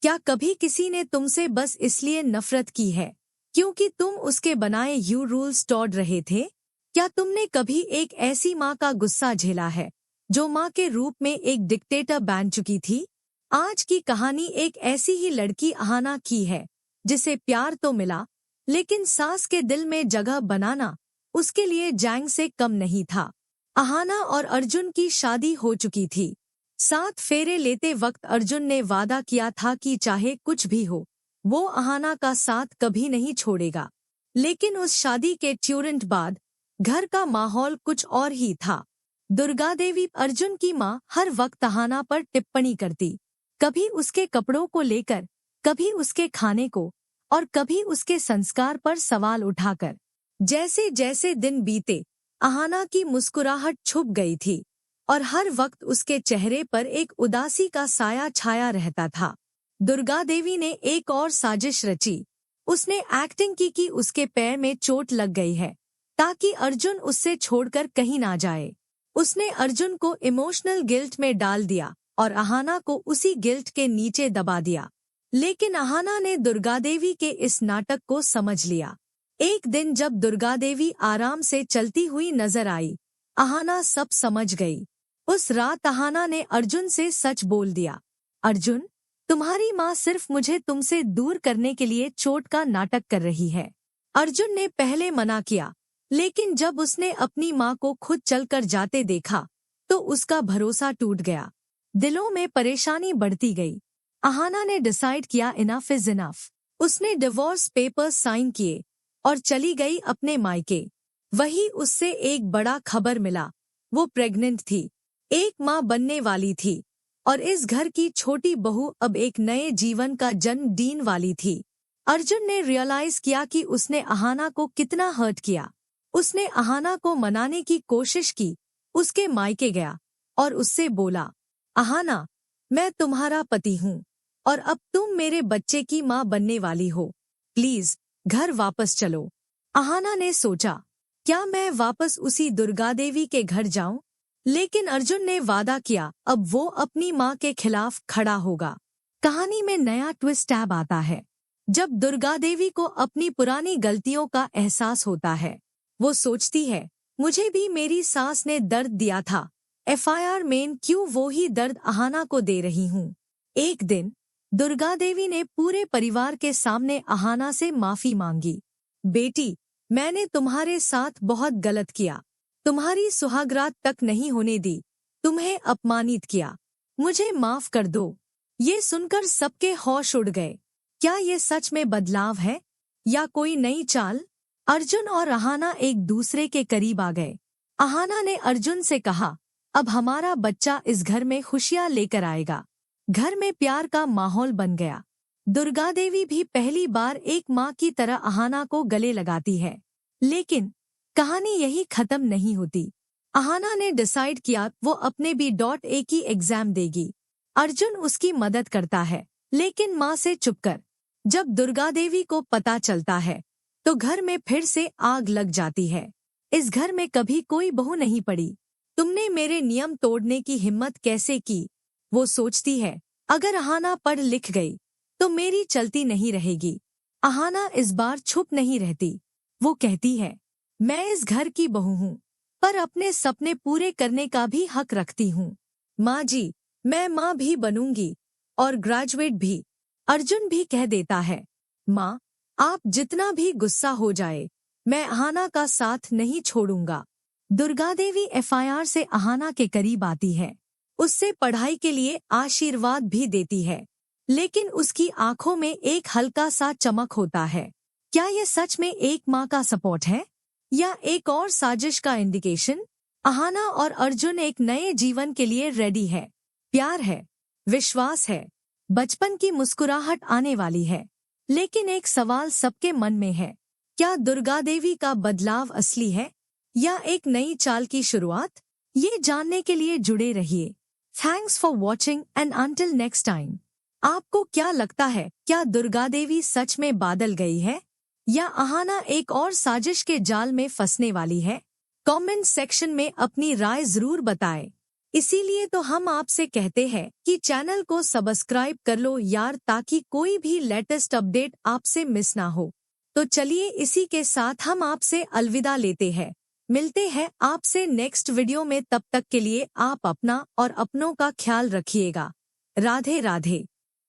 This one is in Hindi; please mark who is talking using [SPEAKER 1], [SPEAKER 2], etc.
[SPEAKER 1] क्या कभी किसी ने तुमसे बस इसलिए नफरत की है क्योंकि तुम उसके बनाए रूल्स तोड़ रहे थे? क्या तुमने कभी एक ऐसी माँ का गुस्सा झेला है जो माँ के रूप में एक डिक्टेटर बन चुकी थी? आज की कहानी एक ऐसी ही लड़की अहाना की है, जिसे प्यार तो मिला, लेकिन सास के दिल में जगह बनाना उसके लिए जंग से कम नहीं था। अहाना और अर्जुन की शादी हो चुकी थी। 7 फेरे लेते वक्त अर्जुन ने वादा किया था कि चाहे कुछ भी हो, वो अहाना का साथ कभी नहीं छोड़ेगा। लेकिन उस शादी के तुरंत बाद घर का माहौल कुछ और ही था। दुर्गा देवी, अर्जुन की माँ, हर वक्त अहाना पर टिप्पणी करती, कभी उसके कपड़ों को लेकर, कभी उसके खाने को, और कभी उसके संस्कार पर सवाल उठाकर। जैसे जैसे दिन बीते, अहाना की मुस्कुराहट छुप गई थी और हर वक्त उसके चेहरे पर एक उदासी का साया छाया रहता था। दुर्गा देवी ने एक और साजिश रची। उसने एक्टिंग की कि उसके पैर में चोट लग गई है ताकि अर्जुन उससे छोड़कर कहीं ना जाए। उसने अर्जुन को इमोशनल गिल्ट में डाल दिया और अहाना को उसी गिल्ट के नीचे दबा दिया। लेकिन अहाना ने दुर्गा देवी के इस नाटक को समझ लिया। एक दिन जब दुर्गा देवी आराम से चलती हुई नजर आई, अहाना सब समझ गई। उस रात अहाना ने अर्जुन से सच बोल दिया, अर्जुन, तुम्हारी माँ सिर्फ मुझे तुमसे दूर करने के लिए चोट का नाटक कर रही है। अर्जुन ने पहले मना किया, लेकिन जब उसने अपनी माँ को खुद चलकर जाते देखा तो उसका भरोसा टूट गया। दिलों में परेशानी बढ़ती गई। अहाना ने डिसाइड किया इनफ इज इनफ। उसने डिवोर्स पेपर्स साइन किए और चली गई अपने मायके। वही उससे एक बड़ा खबर मिला, वो प्रेग्नेंट थी, एक माँ बनने वाली थी और इस घर की छोटी बहू अब एक नए जीवन का जन्म देने वाली थी। अर्जुन ने रियलाइज किया कि उसने अहाना को कितना हर्ट किया। उसने अहाना को मनाने की कोशिश की, उसके मायके गया और उससे बोला, अहाना, मैं तुम्हारा पति हूँ और अब तुम मेरे बच्चे की माँ बनने वाली हो, प्लीज घर वापस चलो। अहाना ने सोचा, क्या मैं वापस उसी दुर्गा देवी के घर जाऊं? लेकिन अर्जुन ने वादा किया अब वो अपनी माँ के खिलाफ खड़ा होगा। कहानी में नया ट्विस्ट टैब आता है। जब दुर्गा देवी को अपनी पुरानी गलतियों का एहसास होता है, वो सोचती है, मुझे भी मेरी सास ने दर्द दिया था, FIR में क्यों वो ही दर्द अहाना को दे रही हूँ। एक दिन दुर्गा देवी ने पूरे परिवार के सामने अहाना से माफी मांगी। बेटी, मैंने तुम्हारे साथ बहुत गलत किया, तुम्हारी सुहागरात तक नहीं होने दी, तुम्हें अपमानित किया, मुझे माफ कर दो। ये सुनकर सबके होश उड़ गए। क्या ये सच में बदलाव है या कोई नई चाल? अर्जुन और अहाना एक दूसरे के करीब आ गए। अहाना ने अर्जुन से कहा, अब हमारा बच्चा इस घर में खुशियां लेकर आएगा। घर में प्यार का माहौल बन गया। दुर्गा देवी भी पहली बार एक माँ की तरह अहाना को गले लगाती है। लेकिन कहानी यही खत्म नहीं होती। अहाना ने डिसाइड किया वो अपने B.A की एग्जाम देगी। अर्जुन उसकी मदद करता है, लेकिन माँ से चुपकर। जब दुर्गा देवी को पता चलता है तो घर में फिर से आग लग जाती है। इस घर में कभी कोई बहू नहीं पड़ी, तुमने मेरे नियम तोड़ने की हिम्मत कैसे की? वो सोचती है, अगर अहाना पढ़ लिख गई तो मेरी चलती नहीं रहेगी। अहाना इस बार चुप नहीं रहती। वो कहती है, मैं इस घर की बहू हूँ, पर अपने सपने पूरे करने का भी हक रखती हूँ। माँ जी, मैं माँ भी बनूंगी और ग्रेजुएट भी। अर्जुन भी कह देता है, माँ, आप जितना भी गुस्सा हो जाए, मैं अहाना का साथ नहीं छोड़ूंगा। दुर्गा देवी FIR से अहाना के करीब आती है, उससे पढ़ाई के लिए आशीर्वाद भी देती है, लेकिन उसकी आंखों में एक हल्का सा चमक होता है। क्या ये सच में एक माँ का सपोर्ट है या एक और साजिश का इंडिकेशन? अहाना और अर्जुन एक नए जीवन के लिए रेडी है। प्यार है, विश्वास है, बचपन की मुस्कुराहट आने वाली है। लेकिन एक सवाल सबके मन में है, क्या दुर्गा देवी का बदलाव असली है या एक नई चाल की शुरुआत? ये जानने के लिए जुड़े रहिए। Thanks for watching and until next time. आपको क्या लगता है, क्या दुर्गा देवी सच में बादल गई है या अहाना एक और साजिश के जाल में फंसने वाली है? कमेंट सेक्शन में अपनी राय जरूर बताएं। इसीलिए तो हम आपसे कहते हैं कि चैनल को सब्सक्राइब कर लो यार, ताकि कोई भी लेटेस्ट अपडेट आपसे मिस ना हो। तो चलिए इसी के साथ हम आपसे अलविदा लेते हैं। मिलते हैं आपसे नेक्स्ट वीडियो में, तब तक के लिए आप अपना और अपनों का ख्याल रखिएगा। राधे राधे।